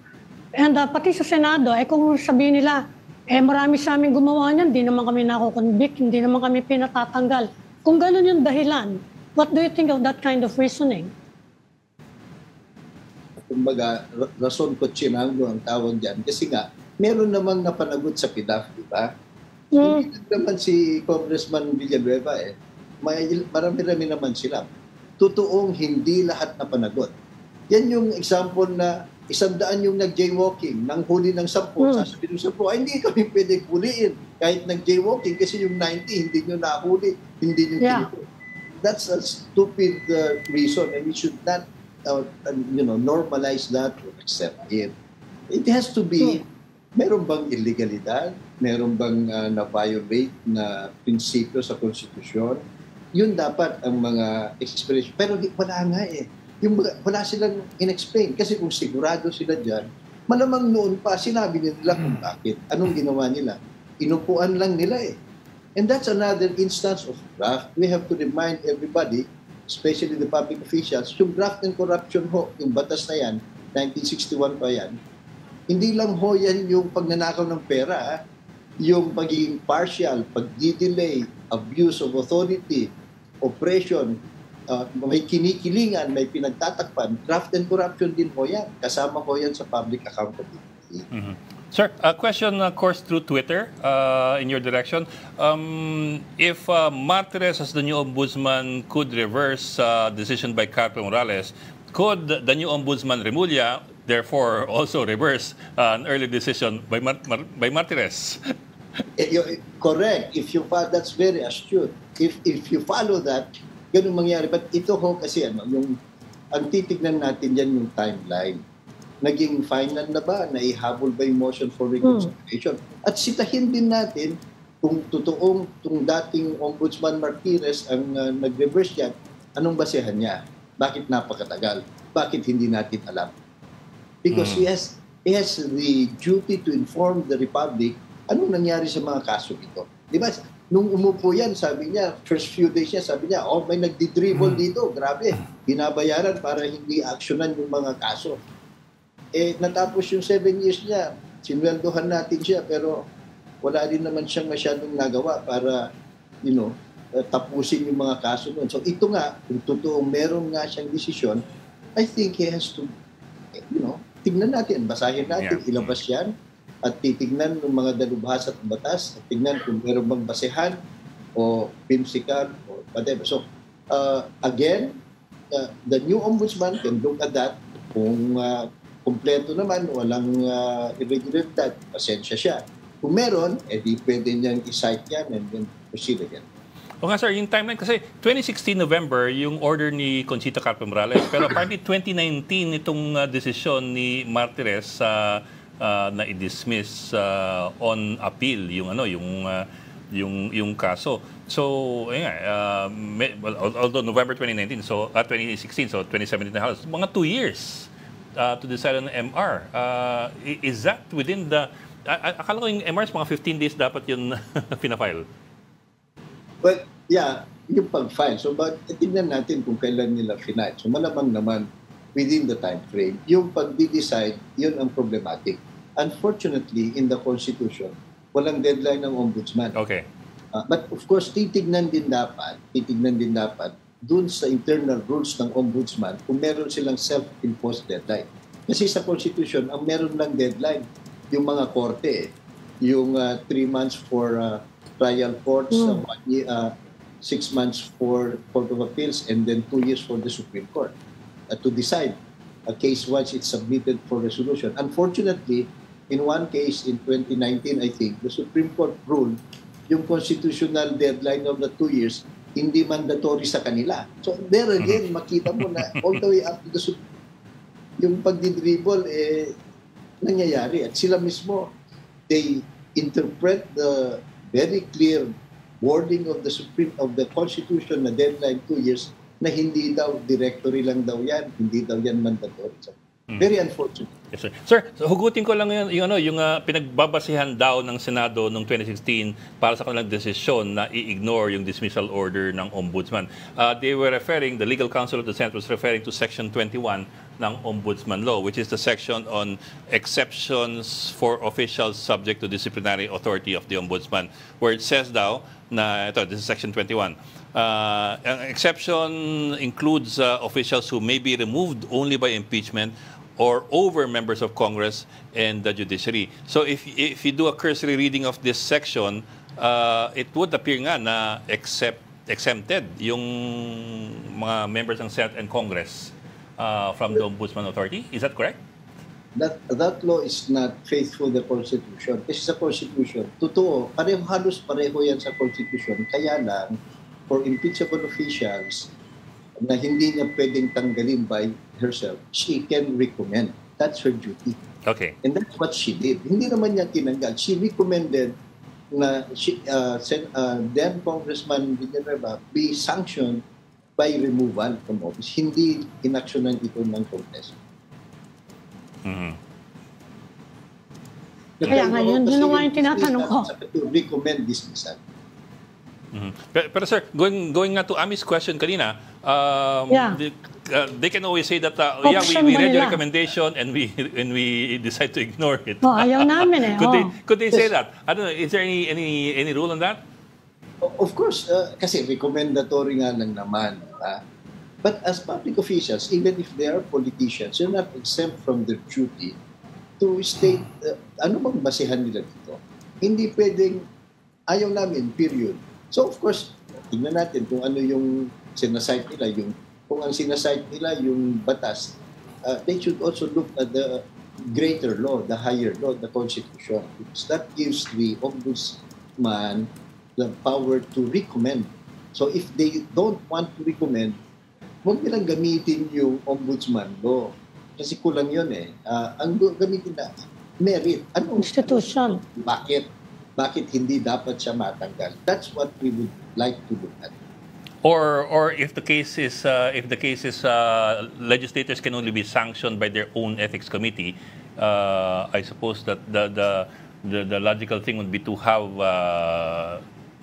And pati sa Senado, kung sabihin nila, marami sa amin gumawa niyan, hindi naman kami nako-convict, hindi naman kami pinatatanggal. Kung ganun yung dahilan, what do you think of that kind of reasoning? Kumbaga, rason kotsinanggo ang tawag dyan. Kasi nga, meron namang napanagot sa PDAP, di ba? Hindi naman si Congressman Villanueva marami-rami naman sila. Totoong hindi lahat napanagot. Yan yung example na 100 yung nag-jaywalking, nang huli ng 10, sasabihin ng 10, hindi kami pwede huliin kahit nag-jaywalking kasi yung 90 hindi nyo nahuli, hindi nyo tinito. That's a stupid reason and we should not normalize that or accept it. It has to be, meron bang illegalidad? Meron bang na-violate na prinsipyo sa Constitution? Yun dapat ang mga expression. Pero wala nga Wala silang in-explain. Kasi kung sigurado sila dyan, Malamang noon pa, sinabi nila kung bakit. Anong ginawa nila? Inupuan lang nila eh. And that's another instance of graft. We have to remind everybody, especially the public officials, yung graft and corruption ho, yung batas na yan, 1961 pa yan, hindi lang ho yan yung pagnanakaw ng pera, yung pagiging partial, pagdidelay, abuse of authority, oppression, may kinikilingan, may pinagtatakpan, graft and corruption din ho yan. Kasama ho yan sa public accountability. Mm-hmm. Sir, a question, of course, through Twitter in your direction. If Martires as the new ombudsman could reverse decision by Carpio Morales, could the new ombudsman Remulla therefore also reverse an early decision by Martires? Correct. That's very astute. If you follow that, ganun mangyari. But ito ho kasi ang titignan natin yan yung timeline. Naging final na ba? Naihabol ba yung motion for reconsideration? At sitahin din natin kung totoong itong dating Ombudsman Martires ang nag-reverse yan, anong basehan niya? Bakit napakatagal? Bakit hindi natin alam? Because he has the duty to inform the Republic anong nangyari sa mga kaso ito. Di ba? Nung umupo yan, sabi niya, first few days niya, sabi niya, may nagdi-dribble dito. Grabe. Binabayaran para hindi aksyonan yung mga kaso. Natapos yung 7 years niya, sinweldohan natin siya, pero wala din naman siyang masyadong nagawa para, tapusin yung mga kaso doon. So ito nga, kung totoong meron nga siyang desisyon, I think he has to, tignan natin, basahin natin, ilabas yan, at titignan ng mga dalubhasa at batas, at tignan kung meron bang basehan, o whimsical, or whatever. So, again, the new ombudsman can look at that kung kumpleto naman, walang irregularity, pasensya siya. Kung meron, di pwede niyang i-cite yan and then proceed again. O nga sir, yung timeline kasi 2016 November yung order ni Conchita Carpio Morales, pero apparently 2019 itong desisyon ni Martires na i-dismiss on appeal yung kaso. So, although November 2019, so 2016, so 2017 na halos, mga 2 years to decide on MR. Is that within the... Akala ko yung MR mga 15 days dapat yun pinafile. Well, yeah, yung pag-file. So, tignan natin kung kailan nila final. So, malamang naman within the time frame. Yung pag-decide, yun ang problematic. Unfortunately, in the Constitution, walang deadline ng ombudsman. Okay. But of course, titignan din dapat dun sa internal rules ng ombudsman kung meron silang self-imposed deadline. Kasi sa Constitution, ang meron lang deadline, yung mga korte, yung 3 months for trial courts, 1 year, 6 months for Court of Appeals, and then 2 years for the Supreme Court to decide a case once it's submitted for resolution. Unfortunately, in one case in 2019, I think, the Supreme Court ruled yung constitutional deadline of the 2 years hindi mandatory sa kanila. So there again, makita mo na all the way up to the yung pagdidribble nangyayari. At sila mismo, they interpret the very clear wording of the Constitution na deadline 2 years na hindi daw directory lang daw yan, hindi daw yan mandatory. So, very unfortunate. Yes, sir. Sir, so hugutin ko lang yung pinagbabasihan daw ng Senado noong 2016 para sa kanilang desisyon na i-ignore yung dismissal order ng Ombudsman. The legal counsel of the Senate was referring to Section 21 ng Ombudsman Law, which is the section on exceptions for officials subject to disciplinary authority of the Ombudsman, where it says daw na, this is Section 21, an exception includes officials who may be removed only by impeachment or over members of Congress and the judiciary. So if you do a cursory reading of this section, it would appear nga na exempted yung mga members ng Senate and Congress from the Ombudsman Authority. Is that correct? That law is not faithful to the Constitution. Kasi sa Constitution, totoo, halos pareho yan sa Constitution. Kaya lang, for impeachable officials na hindi niya pwedeng tanggalin by herself, she can recommend. That's her duty. Okay. And that's what she did. Hindi naman niya tinanggal. She recommended na then Congressman Villanueva be sanctioned by removal from office. Hindi inaksyonan ito ng Kongreso. Mm-hmm. Kaya ngayon, yun nga yung tinatanong ko. To recommend dismissal. Pero sir, going nga to Ami's question kanina, they can always say that we read the recommendation and we decide to ignore it. Ayaw namin Could they say that? I don't know. Is there any rule on that? Of course, kasi recommendatory nga lang naman. But as public officials, even if they are politicians, you're not exempt from their duty to state ano bang basehan nila dito. Hindi pwedeng ayaw namin, period. So of course, tingnan natin kung ano yung sinasite nila, kung ang sinasite nila yung batas, they should also look at the greater law, the higher law, the Constitution. Because that gives the ombudsman the power to recommend. So if they don't want to recommend, huwag nilang gamitin yung ombudsman law. Kasi kulang yun Ang gamitin na merit. Constitution. Bakit hindi dapat siya matanggal? That's what we would like to look at. Or if the case is legislators can only be sanctioned by their own ethics committee, I suppose that the logical thing would be to have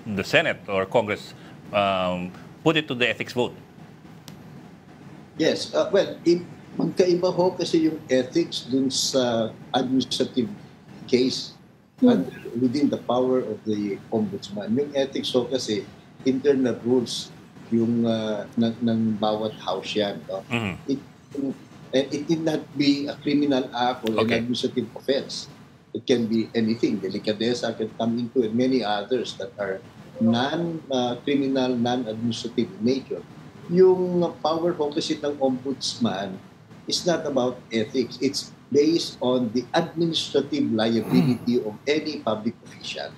the Senate or Congress put it to the ethics vote. Yes, magkaiba ho kasi yung ethics dun sa administrative case. Within the power of the ombudsman. Yung ethics ho kasi internal rules yung ng bawat house yan. It need not be a criminal act or an administrative offense. It can be anything. Delicadeza can come into it. Many others that are non-criminal, non-administrative in nature. Yung power ho kasi ng ombudsman is not about ethics. It's based on the administrative liability of any public official.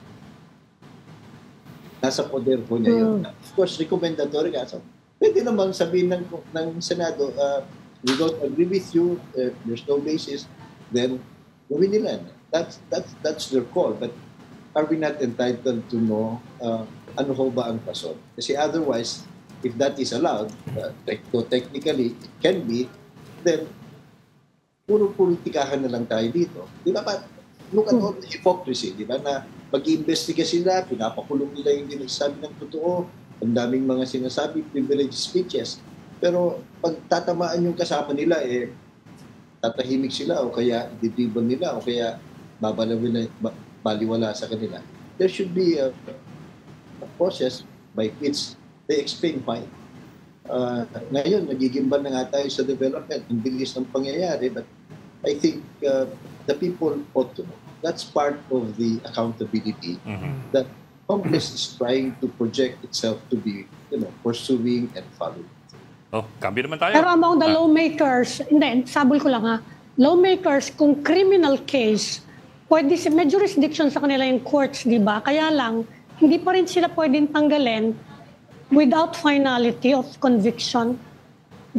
Nasa poder po niya yun. Of course, recommendatory ka. So, pwede naman sabihin ng Senado, we don't agree with you, there's no basis, then gawin nila. That's their call. But are we not entitled to know ano ho ba ang rason? Kasi otherwise, if that is allowed, technically, it can be, then puro politikahan na lang tayo dito. Di ba? Look at all the hypocrisy, di ba? Na mag-iimbestiga sila, pinapakulong nila yung sinasabi ng totoo, ang daming mga sinasabi, privileged speeches. Pero pag tatamaan yung kasama nila, tatahimik sila o kaya didribble nila o kaya baliwala sa kanila. There should be a process by which they explain why. Ngayon, nagigimban na nga tayo sa development. Ang bilis ng pangyayari, but I think the people ought to know. That's part of the accountability that Congress is trying to project itself to be, pursuing and following. Cambio naman tayo. Pero among the lawmakers, hindi, sabol ko lang lawmakers, kung criminal case, may jurisdiction sa kanila yung courts, di ba? Kaya lang, hindi pa rin sila pwedeng tanggalin without finality of conviction.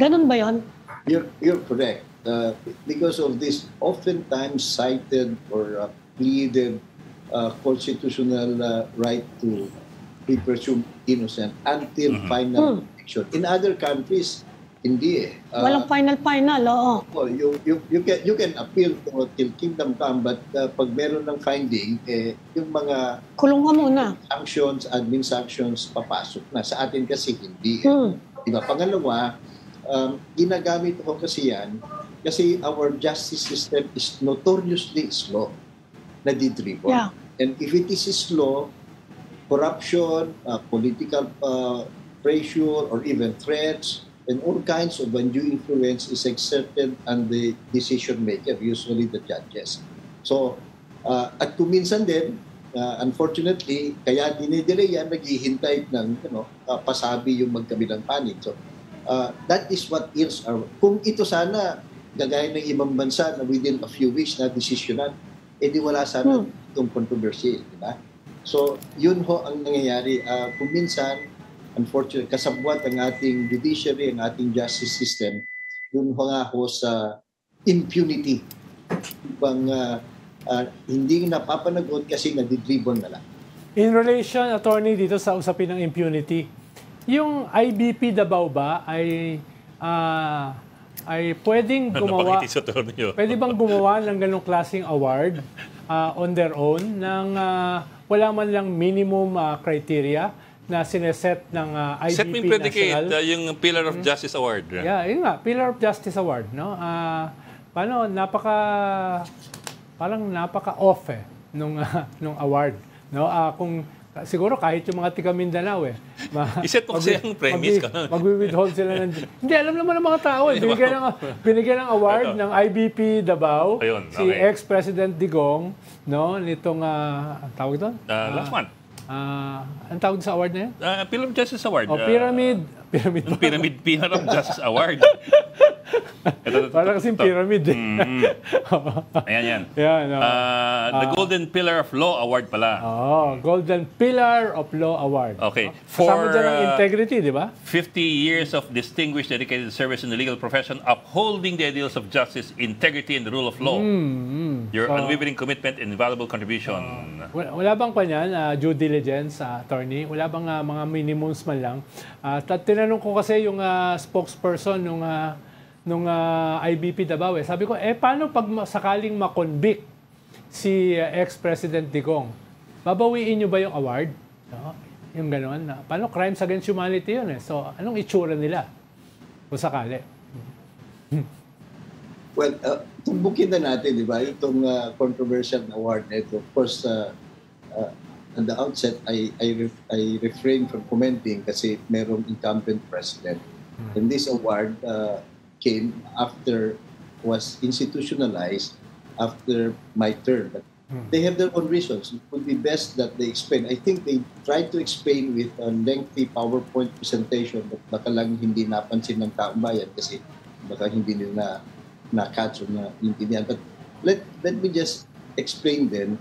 Ganun ba yun? You're correct. Because of this oftentimes cited or pleaded constitutional right to be presumed innocent until final conviction. In other countries, hindi walang final, oo. You can appeal till kingdom come, but pag meron ng finding, yung mga kulong ka muna. Sanctions, admin sanctions, papasok na. Sa atin kasi hindi. Diba? Pangalawa, ginagamit ko kasi yan kasi our justice system is notoriously slow na didribble. Yeah. And if it is slow, corruption, political pressure, or even threats, and all kinds of undue influence is exerted on the decision maker, usually the judges. So, at kung minsan din, unfortunately, kaya dinidelay yan, naghihintay ng pasabi yung magkabilang panig. So, that is what is our... Kung ito sana, gagaya ng ibang bansa na within a few weeks na desisyonan, di wala sana itong controversy, di ba? So, yun ho ang nangyayari. Kung minsan, unfortunately, kasabwat ang ating judiciary, ang ating justice system, yun ho nga ho sa impunity. Ibang hindi napapanagot kasi nadidribble na lang. In relation, attorney, dito sa usapin ng impunity, yung IBP Davao ba ay pwedeng gumawa, pwede bang gumawa ng ganong klaseng award on their own nang wala man lang minimum criteria na sineset ng IBP Set mo yung predicate, National. yung Pillar of Justice Award. Yeah, yun nga, Pillar of Justice Award, no? Paano, parang napaka-off nung award, no? Kung siguro kahit yung mga taga Mindanao Iset mo kasi ang premise ka. Magwi-withhold sila ng... Hindi, alam naman ng mga tao. Binigyan ng award ng IBP Davao, Ayun, si ex-President Digong, no? Nitong, ang tawag doon? Last month. Ang tawag sa award na yun? Pillar of Justice Award. Pyramid Pillar of Justice Award. Parang kasing pyramid. Ayan. Yan, The Golden Pillar of Law Award pala. Golden Pillar of Law Award. Okay. Kasama dyan ang integrity, di ba? 50 years of distinguished dedicated service in the legal profession, upholding the ideals of justice, integrity, and the rule of law. Your unwavering commitment and invaluable contribution. Wala bang kanyan, due diligence, attorney? Wala bang mga minimums man lang? Tinanong ko kasi yung spokesperson nung IBP Davao. Sabi ko, paano pag sakaling makonvict si ex-President Digong? Babawiin nyo ba yung award? No? Yung gano'n. Paano? Crimes against humanity yun . So, anong itsura nila? Kung sakali. Well, tumbukin na natin, di ba? Itong controversial award na ito. Of course, at the outset, I refrain from commenting kasi merong incumbent president. And this award came after, was institutionalized after my term. But they have their own reasons. It would be best that they explain. I think they tried to explain with a lengthy PowerPoint presentation but baka lang hindi napansin ng taong bayan kasi baka hindi nila na-catch o na-intindihan. But let me just explain then,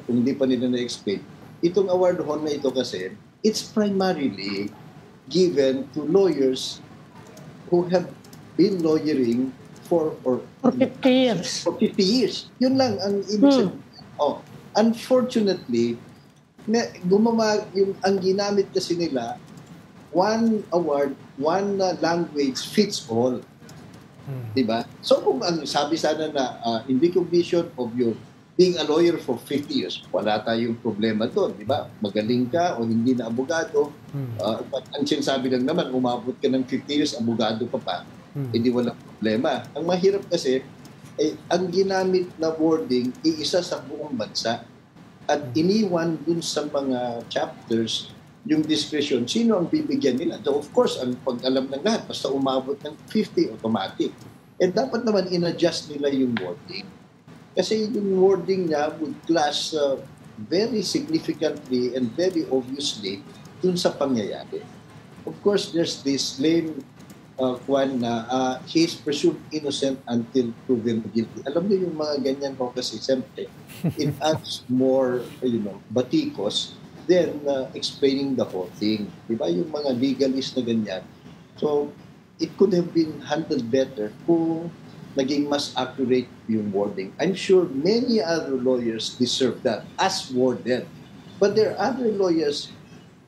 kung hindi pa nila na-explain. Itong award hon na ito kasi, it's primarily given to lawyers who have been lawyering for 50 years. For 50 years. Yun lang ang ibig sabihin. Unfortunately, ang ginamit kasi nila, one award, one language fits all. Diba? So kung ang sabi sana na in recognition of your being a lawyer for 50 years, wala tayong problema doon, di ba? Magaling ka o hindi na abogado. Ang sinasabi lang naman, umabot ka ng 50 years, abogado ka pa, hindi walang problema. Ang mahirap kasi, ang ginamit na wording, iisa sa buong bansa. At iniwan dun sa mga chapters, yung discretion, sino ang bibigyan nila? So of course, ang pag-alam ng lahat, basta umabot ng 50, automatic. And dapat naman in-adjust nila yung wording. Kasi yung wording niya would clash very significantly and very obviously dun sa pangyayari. Of course, there's this lame kwan na he is presumed innocent until proven guilty. Alam niyo yung mga ganyan ko kasi siyempre it adds more, batikos than explaining the whole thing. Diba? Yung mga legalist na ganyan. So, it could have been handled better kung naging mas accurate yung wording. I'm sure many other lawyers deserve that as worded. But there are other lawyers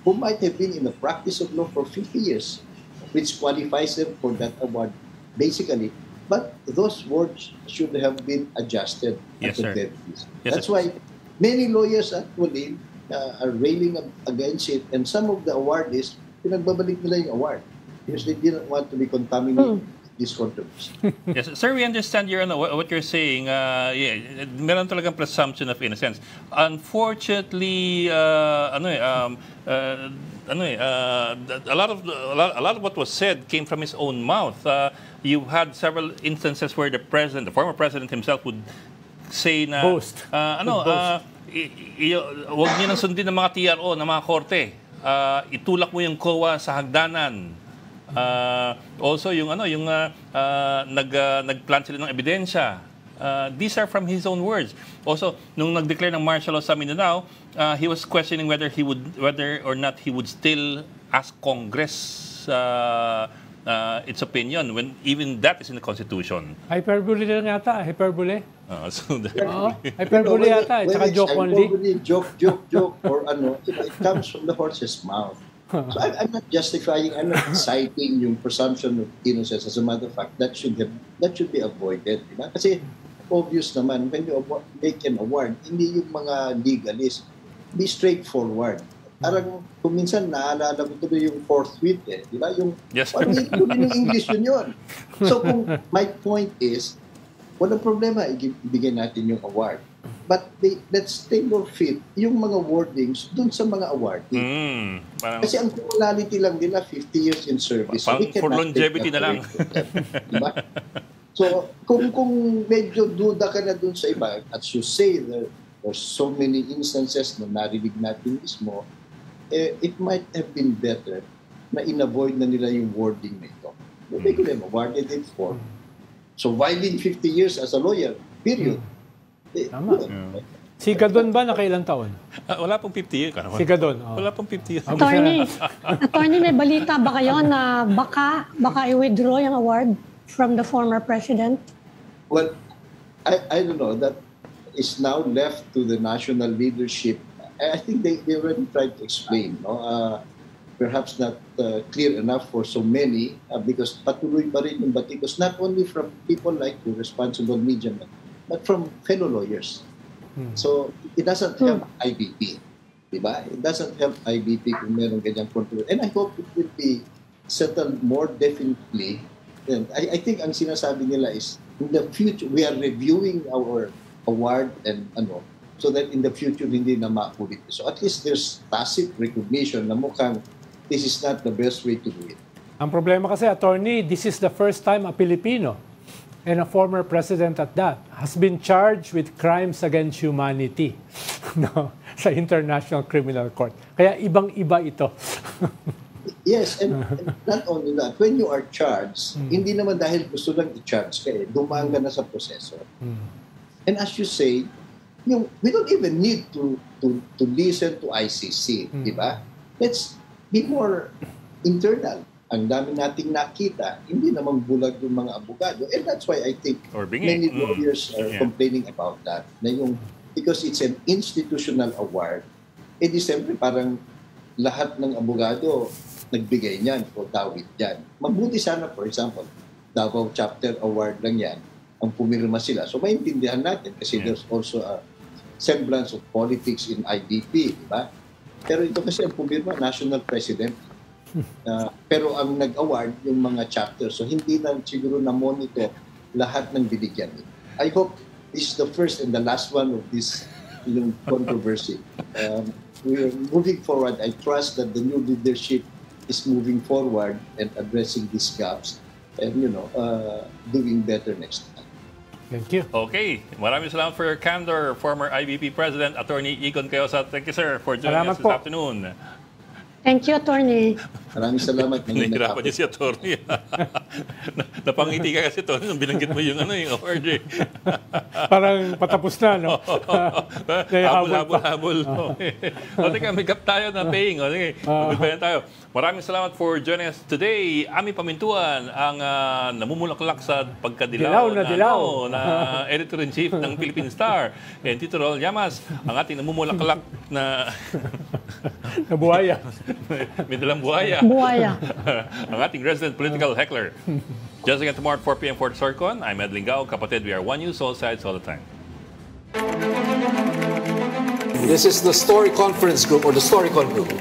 who might have been in the practice of law for 50 years, which qualifies them for that award, basically. But those words should have been adjusted. Yes, sir. That's why many lawyers actually are railing against it, and some of the awardees, pinagbabalik nila yung award because they didn't want to be contaminated. This controversy. Yes, sir, we understand what you're saying. Meron talagang presumption of innocence. Unfortunately, a lot of what was said came from his own mouth. You had several instances where the former president himself would say na boast. Huwag niyo nang sundin ng mga TRO, ng mga korte. Itulak mo yung COA sa hagdanan. Also yung nagplant sila ng ebidensya. These are from his own words. Also, nung nag-declare ng martial law sa Mindanao, he was questioning whether or not he would still ask Congress its opinion when even that is in the Constitution. Hyperbole lang yata. Hyperbole. Hyperbole yata. Tsaka joke only. Joke or it comes from the horse's mouth. So I'm not justifying, I'm not citing yung presumption of innocence. As a matter of fact, that should be avoided. Diba? Kasi obvious naman, when you make an award, hindi yung mga legalist. Be straightforward. Parang kung minsan naalala ko tuloy yung fourth wit di ba? Yung yes. Parang yung English yun. So kung my point is, walang problema, ibigay natin yung award. But let's tailor fit yung mga wordings dun sa mga award. Kasi ang quality lang nila 50 years in service. So for longevity na lang. Diba? So kung medyo duda ka na dun sa iba, as you say, there's so many instances na narinig natin mismo, it might have been better na in-avoid na nila yung wording na ito. They could have awarded it for surviving 50 years as a lawyer, period. Tama. Si Gadon ba nakailang taon? Wala pong 50 years. Si Gadon. Wala pong 50 years. Attorney, may balita ba kayo na baka i-withdraw yung award from the former president? Well, I don't know. That is now left to the national leadership. I think they already tried to explain. No? Perhaps not clear enough for so many because patuloy pa rin yung batikos, not only from people like the responsible media men, but from fellow lawyers. So, it doesn't help IBP. Diba? It doesn't help IBP kung meron ganyang control. And I hope it will be settled more definitely. And I think ang sinasabi nila is, in the future, we are reviewing our award and so that in the future, hindi na makulit. So at least there's tacit recognition na mukhang this is not the best way to do it. Ang problema kasi, attorney, this is the first time a Filipino and a former president at that has been charged with crimes against humanity sa International Criminal Court. Kaya ibang-iba ito. Yes, and not only that, when you are charged, hindi naman dahil gusto lang i-charge ka dumaan ka na sa proseso. And as you say, we don't even need to listen to ICC, di ba? Let's be more internal. Ang dami nating nakita, hindi namang bulag yung mga abogado. And that's why I think many lawyers are complaining about that. Na because it's an institutional award, di siyempre parang lahat ng abogado nagbigay niyan o tawid yan. Mabuti sana, for example, Davao Chapter Award lang yan, ang pumirma sila. So maintindihan natin kasi there's also a semblance of politics in IDP, di ba? Pero ito kasi ang pumirma, national president. Pero ang nag-award yung mga chapters. So hindi na siguro na-monitor lahat ng binigyan. I hope this is the first and the last one of this controversy. We're moving forward. I trust that the new leadership is moving forward and addressing these gaps and doing better next time. Thank you. Okay. Maraming salamat for your candor, former IBP President, Attorney Egon Cayosa. Thank you, sir, for joining us this afternoon. Thank you, Attorney. Maraming salamat. Nahihirapan niya si Attorney. Napangiti ka kasi, Tony, nung binanggit mo yung award eh. Parang patapos na, no? Habol. O, teka, may gap tayo na paying. O, sige, magbayan tayo. Maraming salamat for joining us today. Ami Pamintuan, ang namumulaklak sa pagkadilaw na editor-in-chief ng Philippine Star. And Tito Raul Llamas, ang ating namumulaklak na buhaya. May dalang buhaya. Ang ating resident political heckler. Just again tomorrow at 4 p.m. for Sorcon. I'm Ed Lingao. Kapatid, we are one news, all sides, all the time. This is the Story Conference Group or the Storycon Group.